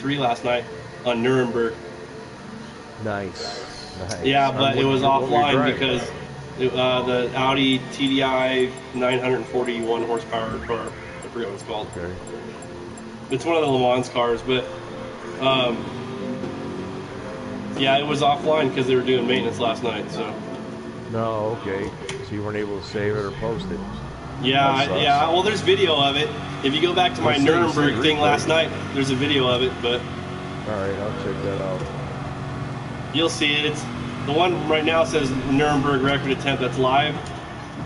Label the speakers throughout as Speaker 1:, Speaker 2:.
Speaker 1: 153 last night on Nuremberg.
Speaker 2: Nice. Nice.
Speaker 1: Yeah, but it was offline because the Audi TDI 941 horsepower car. I forget what it's called.
Speaker 2: Okay.
Speaker 1: It's one of the Le Mans cars, but yeah, it was offline because they were doing maintenance last night. So.
Speaker 2: No, okay. So you weren't able to save it or post it.
Speaker 1: Yeah, yeah. Well, there's video of it. If you go back to my Nuremberg thing last night, there's a video of it. But
Speaker 2: all right, I'll check that out.
Speaker 1: You'll see it. It's the one right now says Nuremberg record attempt. That's live.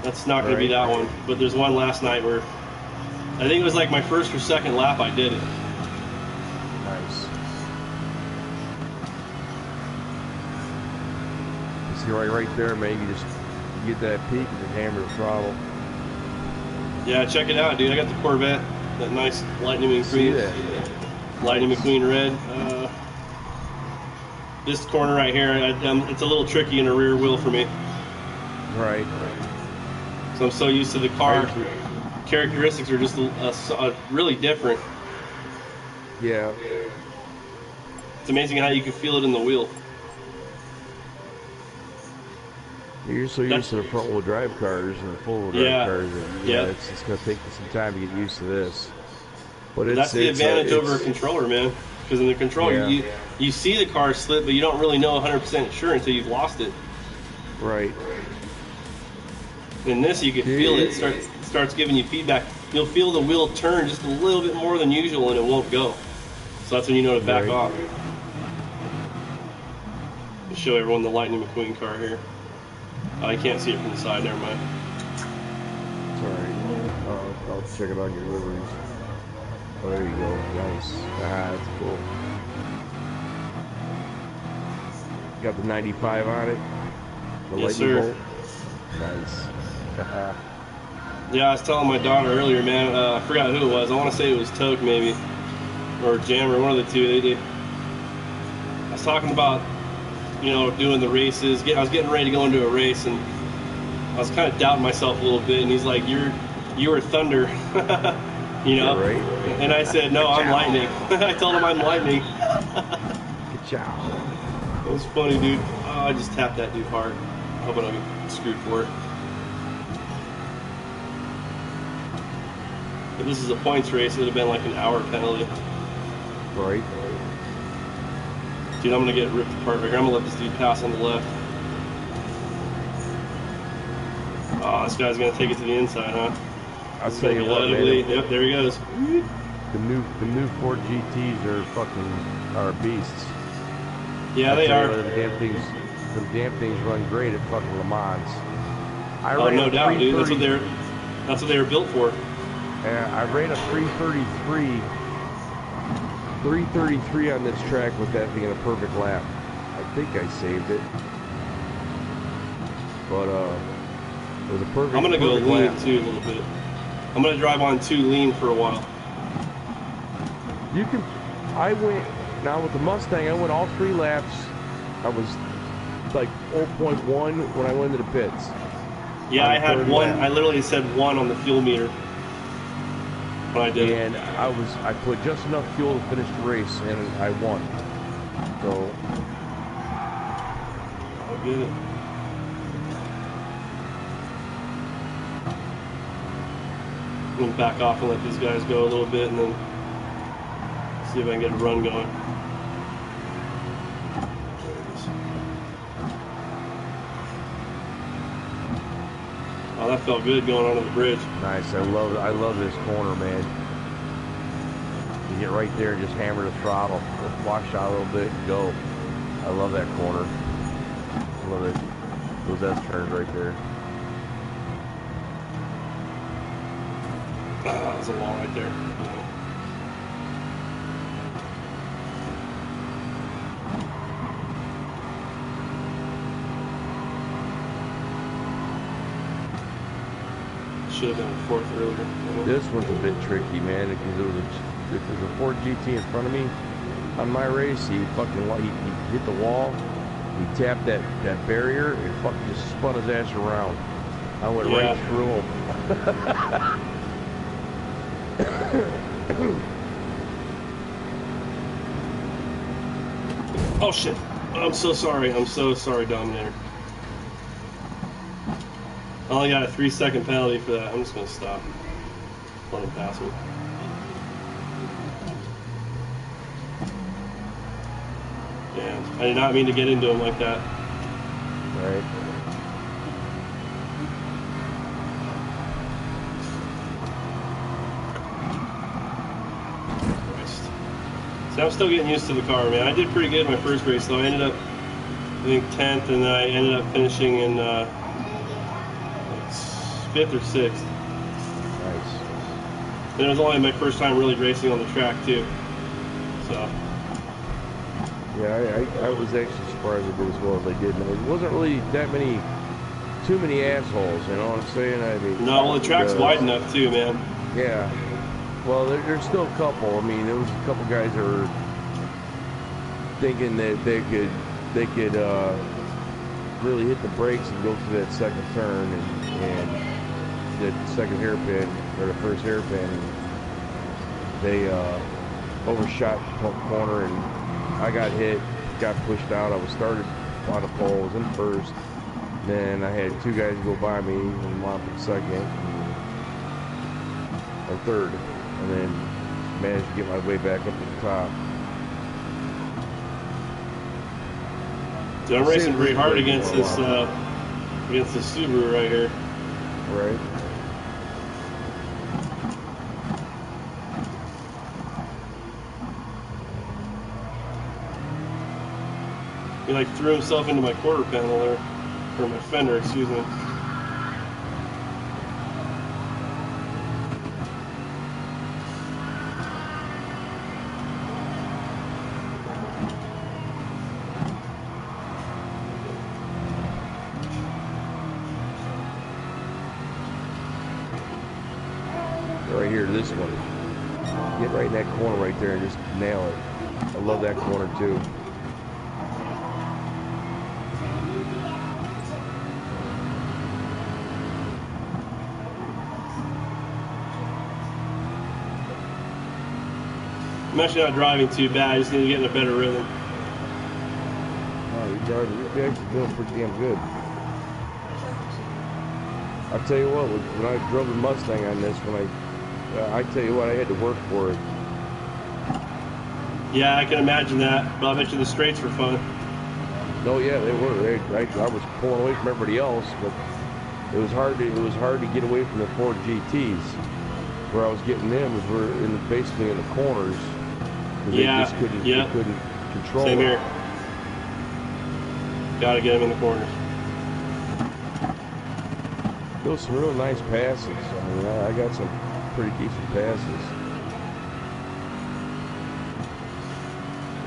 Speaker 1: That's not going to be that one. But there's one last night where I think it was like my first or second lap I did it.
Speaker 2: Nice. You see right there, man. You just get that peak and then hammer the throttle.
Speaker 1: Yeah, check it out, dude. I got the Corvette, that nice Lightning McQueen. Lightning McQueen red. This corner right here, it's a little tricky in the rear wheel for me.
Speaker 2: Right.
Speaker 1: So I'm so used to the car. Characteristics are just really different.
Speaker 2: Yeah.
Speaker 1: It's amazing how you can feel it in the wheel.
Speaker 2: You're so used to the front-wheel drive cars and the full-wheel drive cars. And, it's going to take some time to get used to this. But
Speaker 1: that's the advantage over a controller, man. Because in the controller, you see the car slip, but you don't really know 100% sure until you've lost it.
Speaker 2: Right.
Speaker 1: In this, you can feel it. It starts giving you feedback. You'll feel the wheel turn just a little bit more than usual, and it won't go. So that's when you know to back off. I'll show everyone the Lightning McQueen car here. Oh, you can't see it from the side. Never mind.
Speaker 2: Sorry. I'll check it on your liveries. Oh, there you go. Nice. That's cool. Got the 95 on it. The lightning bolt. Nice.
Speaker 1: Yeah, I was telling my daughter earlier, man. I forgot who it was. I want to say it was Toke, maybe, or Jammer, one of the two. They did. I was talking about, doing the races. I was getting ready to go into a race, and I was kind of doubting myself a little bit. And he's like, "You were Thunder."
Speaker 2: Right.
Speaker 1: And I said, no, I'm Lightning. I told him I'm Lightning.
Speaker 2: Good job.
Speaker 1: It was funny, dude. Oh, I just tapped that dude hard. I hope I don't get screwed for it. If this is a points race, it would have been like an hour penalty.
Speaker 2: Right.
Speaker 1: Dude, I'm going to get ripped apart right here. I'm going to let this dude pass on the left. Oh, this guy's going to take it to the inside, huh?
Speaker 2: I'll tell you what, man.
Speaker 1: Yep, there he goes.
Speaker 2: The new Ford GTs are beasts.
Speaker 1: Yeah, they are.
Speaker 2: The damn things run great at fucking Le Mans.
Speaker 1: Oh, no doubt, dude. That's what they were built for.
Speaker 2: Yeah, I ran a 333 on this track with that being a perfect lap. I think I saved it, but it was a perfect.
Speaker 1: I'm gonna go lean
Speaker 2: lap.
Speaker 1: too a little bit. I'm gonna drive on too lean for a while.
Speaker 2: You can. I went now with the Mustang. I went all 3 laps. I was like 0.1 when I went into the pits.
Speaker 1: Yeah, I had 1. I literally said 1 on the fuel meter when I did.
Speaker 2: And I put just enough fuel to finish the race, and I won. So
Speaker 1: I'll get it. I'm gonna back off and let these guys go a little bit, and then see if I can get a run going. Oh, that felt good going onto the bridge.
Speaker 2: nice. I love this corner, man. You get right there, just hammer the throttle, wash out a little bit, and go. I love that corner. I love it. Those S turns right there.
Speaker 1: That was a wall right there. Should have been a 4th earlier.
Speaker 2: This one's a bit tricky, man, because if there's a Ford GT in front of me on my race, he hit the wall, he tapped that barrier, and fucking just spun his ass around. I went right through him.
Speaker 1: Oh shit. I'm so sorry. I'm so sorry, Dominator. I only got a 3-second penalty for that. I'm just gonna stop. Let him pass me. Damn. I did not mean to get into him like that.
Speaker 2: Right.
Speaker 1: Christ. See, I'm still getting used to the car, man. I did pretty good in my first race, though. I ended up, I think, 10th, and then I ended up finishing in like 5th or 6th.
Speaker 2: Nice.
Speaker 1: And it was only my first time really racing on the track, too. So.
Speaker 2: Yeah, I was actually surprised they did as well as they did. It wasn't really that many, too many assholes, you know what I'm saying? I mean,
Speaker 1: No, well, the track's wide enough, too, man.
Speaker 2: Yeah. Well, there's still a couple. I mean, there was a couple guys that were thinking that they could really hit the brakes and go through that second turn and the second hairpin or the first hairpin. They overshot the corner and I got hit, got pushed out. I was started on the pole, was in first. Then I had two guys go by me and one in second or third, and then managed to get my way back up to the top.
Speaker 1: So I'm racing pretty hard against this Subaru right here.
Speaker 2: Right.
Speaker 1: He like threw himself into my quarter panel there, or my fender, excuse me.
Speaker 2: Right here, this one. Get right in that corner right there and just nail it. I love that corner too.
Speaker 1: I'm actually not driving too bad. I just need to get in a better rhythm.
Speaker 2: Oh, you're actually doing pretty damn good. I'll tell you what, when I drove the Mustang on this, I tell you what, I had to work for it.
Speaker 1: Yeah, I can imagine that. But I bet you the straights were fun.
Speaker 2: No, yeah, they were. I was pulling away from everybody else, but it was hard to get away from the Ford GTs. Where I was getting them was basically in the corners.
Speaker 1: Yeah,
Speaker 2: they couldn't control
Speaker 1: Same
Speaker 2: it.
Speaker 1: here. Gotta get them in the corners.
Speaker 2: Those some real nice passes. I mean, I got some pretty decent passes.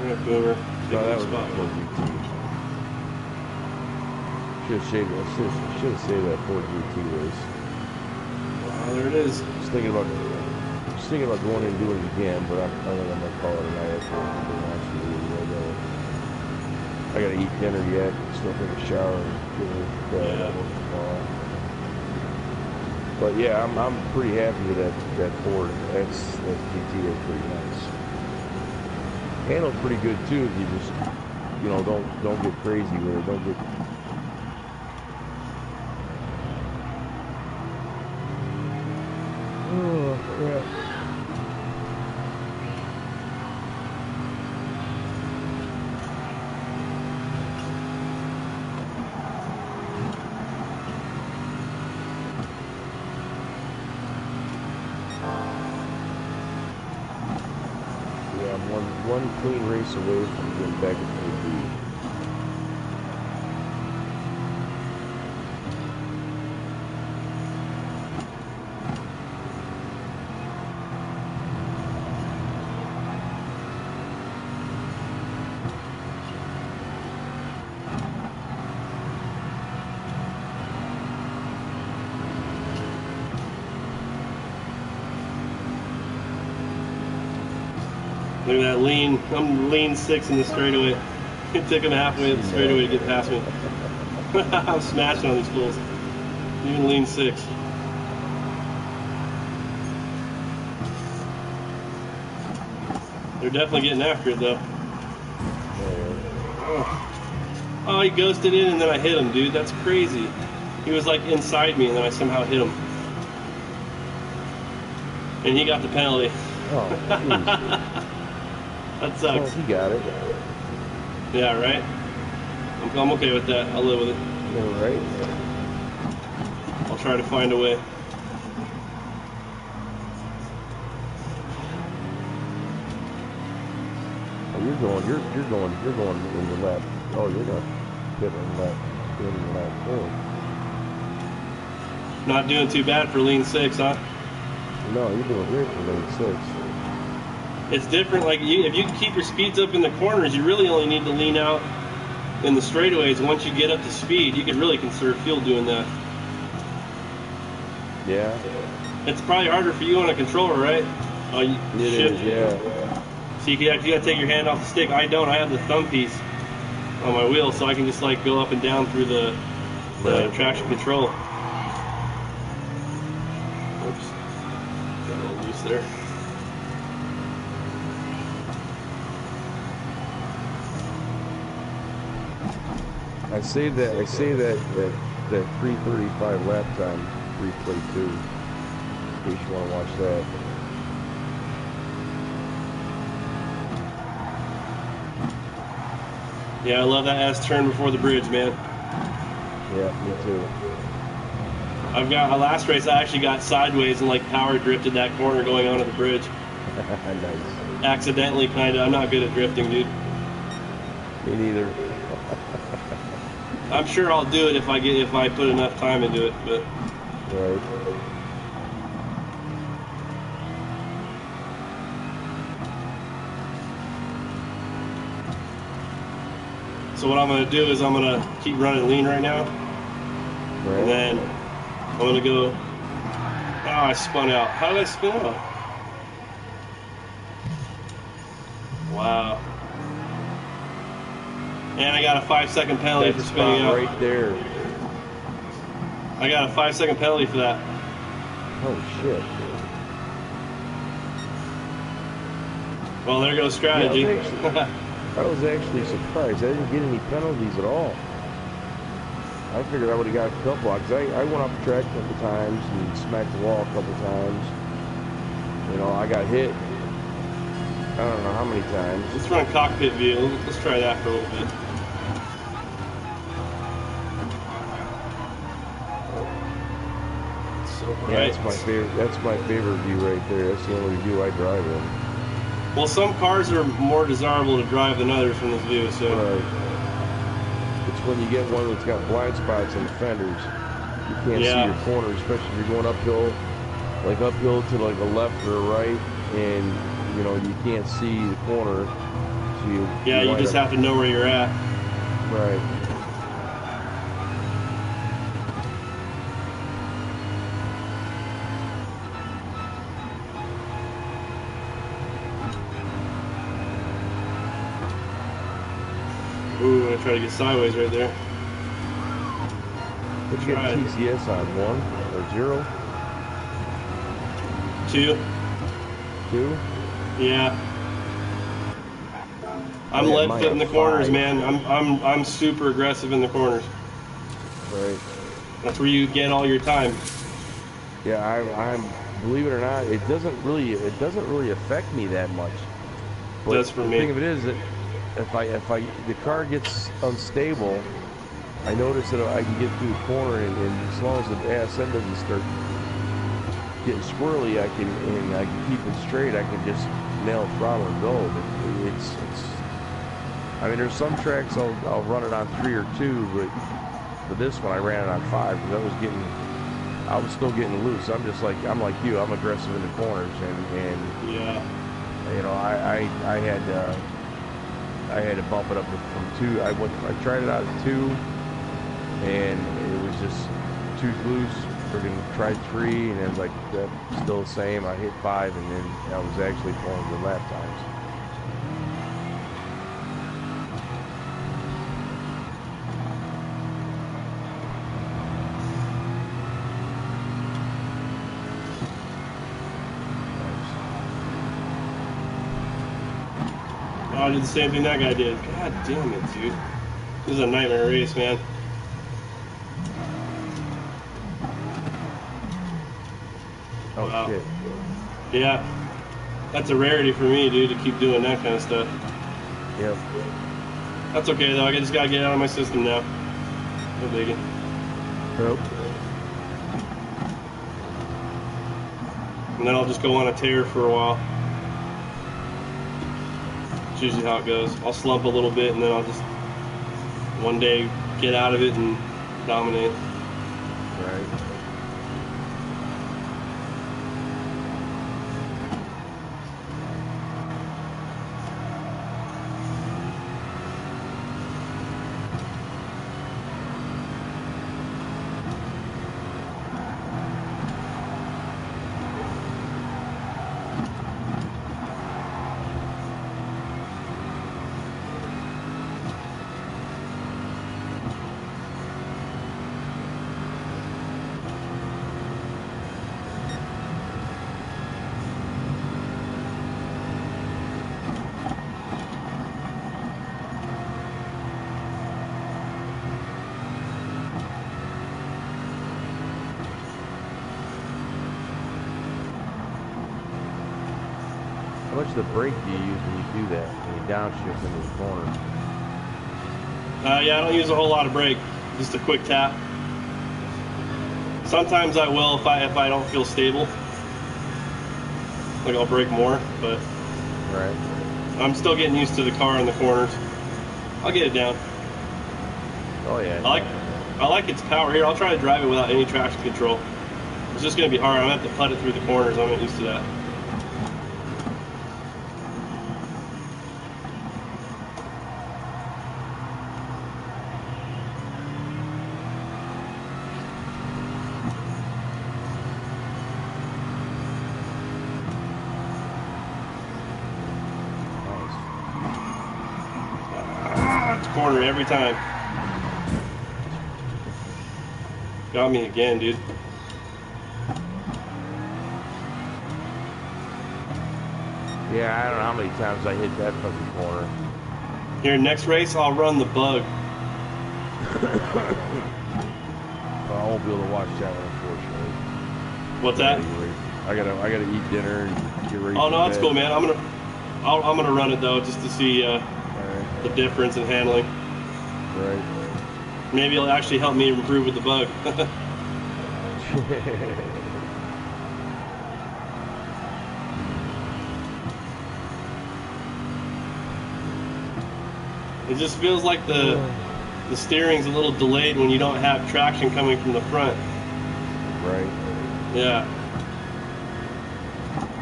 Speaker 1: Yeah, Boomer.
Speaker 2: No, that was not Ford GT. Should have saved that Ford GT race.
Speaker 1: Oh, there it is.
Speaker 2: Just thinking about going in and doing it again, but I think I'm gonna call it a night after I gotta eat dinner yet. Still take a shower and get ready tomorrow. But yeah, I'm pretty happy with that Ford. That GT is pretty nice. Handles pretty good too. If you just don't get crazy with it. Don't get. Oh crap. One clean race away from getting back into the lead.
Speaker 1: Look at that lean. I'm lean 6 in the straightaway. It took him halfway up the straightaway to get past me. I'm smashing on these fools. Even lean 6. They're definitely getting after it though. Oh, he ghosted in, and then I hit him, dude. That's crazy. He was like inside me, and then I somehow hit him. And he got the penalty.
Speaker 2: Oh, jeez.
Speaker 1: That sucks.
Speaker 2: Well, he got it.
Speaker 1: Yeah, right? I'm okay with that. I'll live with it.
Speaker 2: All right.
Speaker 1: I'll try to find a way.
Speaker 2: Oh, you're going in the lap. Oh, you're going to pit in the lap 4.
Speaker 1: Not doing too bad for lean 6, huh?
Speaker 2: No, you're doing great for lane 6.
Speaker 1: It's different. Like if you keep your speeds up in the corners, you really only need to lean out in the straightaways. Once you get up to speed, you can really conserve fuel doing that.
Speaker 2: Yeah.
Speaker 1: It's probably harder for you on a controller, right? Oh,
Speaker 2: It is, yeah.
Speaker 1: So you gotta take your hand off the stick. I don't. I have the thumb piece on my wheel, so I can just like go up and down through the traction control. Oops, got a little loose there.
Speaker 2: I say that 3:35 lap time replay too. In case you want to watch that.
Speaker 1: Yeah, I love that S turn before the bridge, man.
Speaker 2: Yeah, me too.
Speaker 1: I've got a last race. I actually got sideways and like power drifted that corner going onto the bridge.
Speaker 2: Nice.
Speaker 1: Accidentally, kind of. I'm not good at drifting, dude.
Speaker 2: Me neither.
Speaker 1: I'm sure I'll do it if I put enough time into it, but.
Speaker 2: Right.
Speaker 1: So what I'm going to do is I'm going to keep running lean right now.
Speaker 2: Right.
Speaker 1: And then I'm going to go. Oh, I spun out. How did I spin out? Wow. And I got a 5-second penalty for spinning out.
Speaker 2: Right there.
Speaker 1: I got a 5-second penalty for that.
Speaker 2: Oh shit.
Speaker 1: Well, there goes strategy.
Speaker 2: Yeah, I was actually surprised. I didn't get any penalties at all. I figured I would have got a couple. Because I went off the track a couple times and smacked the wall a couple times. You know, I got hit. I don't know how many times.
Speaker 1: Let's run cockpit view. Let's try that for a little bit.
Speaker 2: Yeah, that's my favorite. That's my favorite view right there. That's the only view I drive in.
Speaker 1: Well, some cars are more desirable to drive than others from this view. So
Speaker 2: it's when you get one that's got blind spots in the fenders. You can't see your corner, especially if you're going uphill, like uphill to like a left or a right, and you know you can't see the corner. So you
Speaker 1: just have to know where you're at.
Speaker 2: Right.
Speaker 1: Ooh, I'm gonna try to get sideways right there.
Speaker 2: What'd you get TCS on? 1 or 0?
Speaker 1: 2.
Speaker 2: 2?
Speaker 1: Yeah. I'm lead foot in the corners, man. I'm super aggressive in the corners.
Speaker 2: Right.
Speaker 1: That's where you get all your time.
Speaker 2: Yeah, I'm believe it or not, it doesn't really affect me that much. But
Speaker 1: That's for me.
Speaker 2: The thing of it is that if the car gets unstable, I notice that I can get through the corner, and as long as the ass end doesn't start getting squirrely, I can keep it straight. I can just nail throttle and go. But I mean, there's some tracks I'll run it on 3 or 2, but for this one I ran it on 5 because I was still getting loose. I'm like you. I'm aggressive in the corners, and
Speaker 1: yeah,
Speaker 2: you know, I had to bump it up from 2. I tried it out at 2, and it was just too loose. Friggin' tried 3, and it was like still the same. I hit 5, and then I was actually pulling the lap times.
Speaker 1: Probably did the same thing that guy did. God damn it, dude. This is a nightmare race, man.
Speaker 2: Oh,
Speaker 1: wow.
Speaker 2: shit.
Speaker 1: Yeah. That's a rarity for me, dude, to keep doing that kind of stuff.
Speaker 2: Yep.
Speaker 1: That's okay, though. I just gotta get it out of my system now. No biggie.
Speaker 2: Nope.
Speaker 1: And then I'll just go on a tear for a while. That's usually how it goes. I'll slump a little bit, and then I'll just one day get out of it and dominate.
Speaker 2: Right. How much of the brake do you use when you do that? When you downshift into the corner?
Speaker 1: Yeah, I don't use a whole lot of brake. Just a quick tap. Sometimes I will if I don't feel stable. Like I'll brake more, but
Speaker 2: Right.
Speaker 1: I'm still getting used to the car in the corners. I'll get it down.
Speaker 2: Oh, yeah.
Speaker 1: I like its power here. I'll try to drive it without any traction control. It's just gonna be hard. I'm gonna have to putt it through the corners. I'm not used to that. Corner every time. Got me again, dude.
Speaker 2: Yeah, I don't know how many times I hit that fucking corner.
Speaker 1: Here, next race, I'll run the bug.
Speaker 2: Well, I won't be able to watch that one, unfortunately.
Speaker 1: What's that?
Speaker 2: I gotta eat dinner and get ready.
Speaker 1: Oh no, that's cool, man. I'm gonna run it though, just to see
Speaker 2: right.
Speaker 1: the difference in handling.
Speaker 2: Right.
Speaker 1: Maybe it'll actually help me improve with the bug. It just feels like the steering's a little delayed when you don't have traction coming from the front.
Speaker 2: Right.
Speaker 1: Yeah.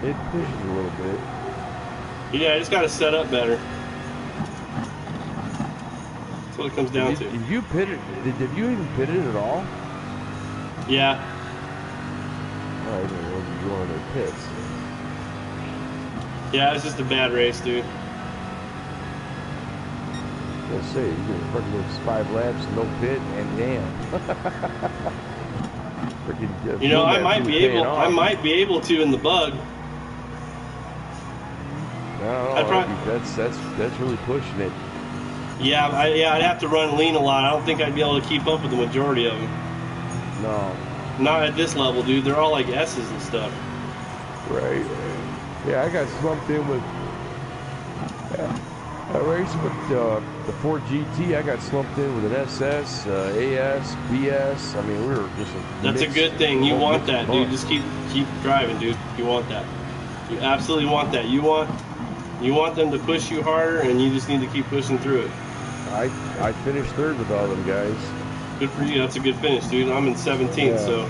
Speaker 2: It pushes a little bit.
Speaker 1: Yeah, I just got to set up better. That's what it comes down to.
Speaker 2: Did you pit it? Did you even pit it at all?
Speaker 1: Yeah.
Speaker 2: Oh, I didn't know you were going to their pits.
Speaker 1: Yeah, it was just a bad race, dude.
Speaker 2: Let's say you get fucking 5 laps, no pit, and damn. Freaking,
Speaker 1: you know, I might be able to in the bug.
Speaker 2: No, that's really pushing it.
Speaker 1: Yeah, I'd have to run lean a lot. I don't think I'd be able to keep up with the majority of them.
Speaker 2: No.
Speaker 1: Not at this level, dude. They're all like S's and stuff.
Speaker 2: Right. Yeah, I got slumped in with a race with the Ford GT. I got slumped in with an SS, AS, BS. I mean, we were just
Speaker 1: That's a good thing. You want that, dude. Just keep driving, dude. You want that. You absolutely want that. You want them to push you harder, and you just need to keep pushing through it.
Speaker 2: I finished 3rd with all them guys.
Speaker 1: Good for you. That's a good finish, dude. I'm in 17th,
Speaker 2: yeah.
Speaker 1: So.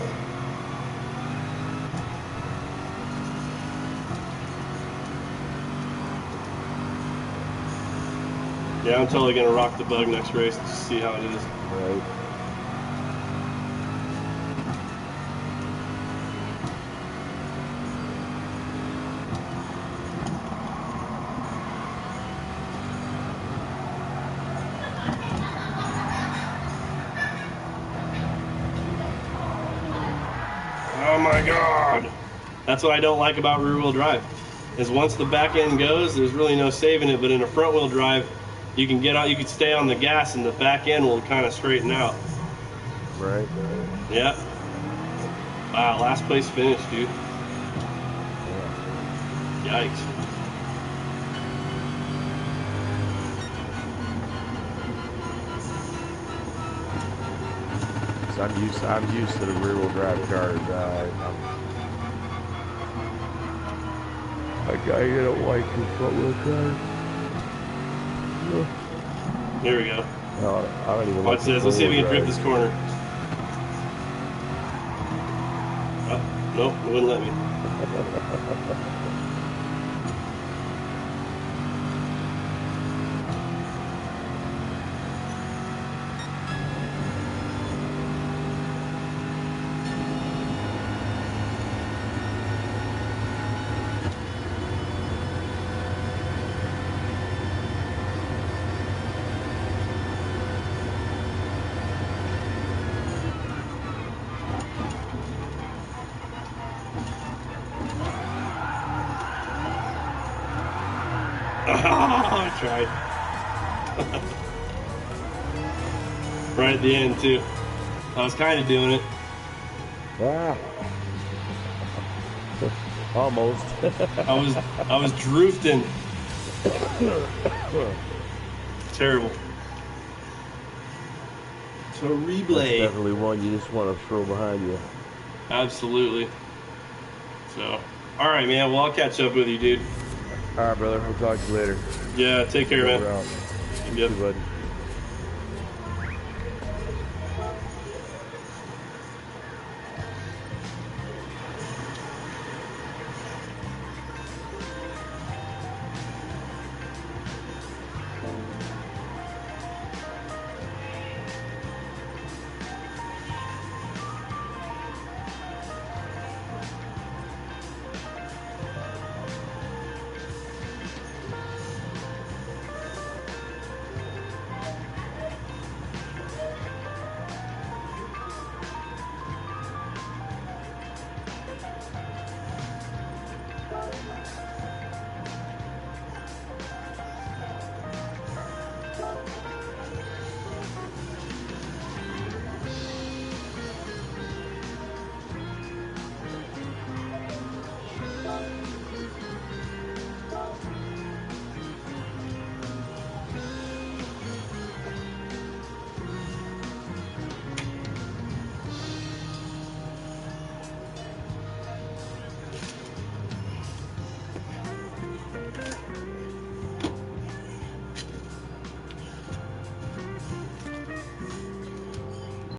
Speaker 1: Yeah, I'm totally gonna rock the bug next race to see how it is.
Speaker 2: Right.
Speaker 1: Oh my God. That's what I don't like about rear-wheel drive. is once the back end goes, there's really no saving it. But in a front wheel drive, you can get out, you can stay on the gas, and the back end will kind of straighten out.
Speaker 2: Right.
Speaker 1: Yeah. Wow, last place finish, dude.
Speaker 2: Yeah.
Speaker 1: Yikes.
Speaker 2: So I'm used to the rear wheel drive cars. I don't like the front wheel drive.
Speaker 1: Here we go.
Speaker 2: No, I don't even
Speaker 1: Watch
Speaker 2: like
Speaker 1: this. Let's see if we can drift this corner. Oh, nope, it wouldn't let me. I tried. Right at the end too. I was kind of doing it.
Speaker 2: Ah. Almost.
Speaker 1: I was drifting. Terrible. Terrible.
Speaker 2: That's definitely one you just want to throw behind you.
Speaker 1: Absolutely. So, all right, man. Well, I'll catch up with you, dude.
Speaker 2: All right, brother. I'll talk to you later.
Speaker 1: Yeah, take care, man.
Speaker 2: Out.
Speaker 1: Yep.
Speaker 2: You too, bud.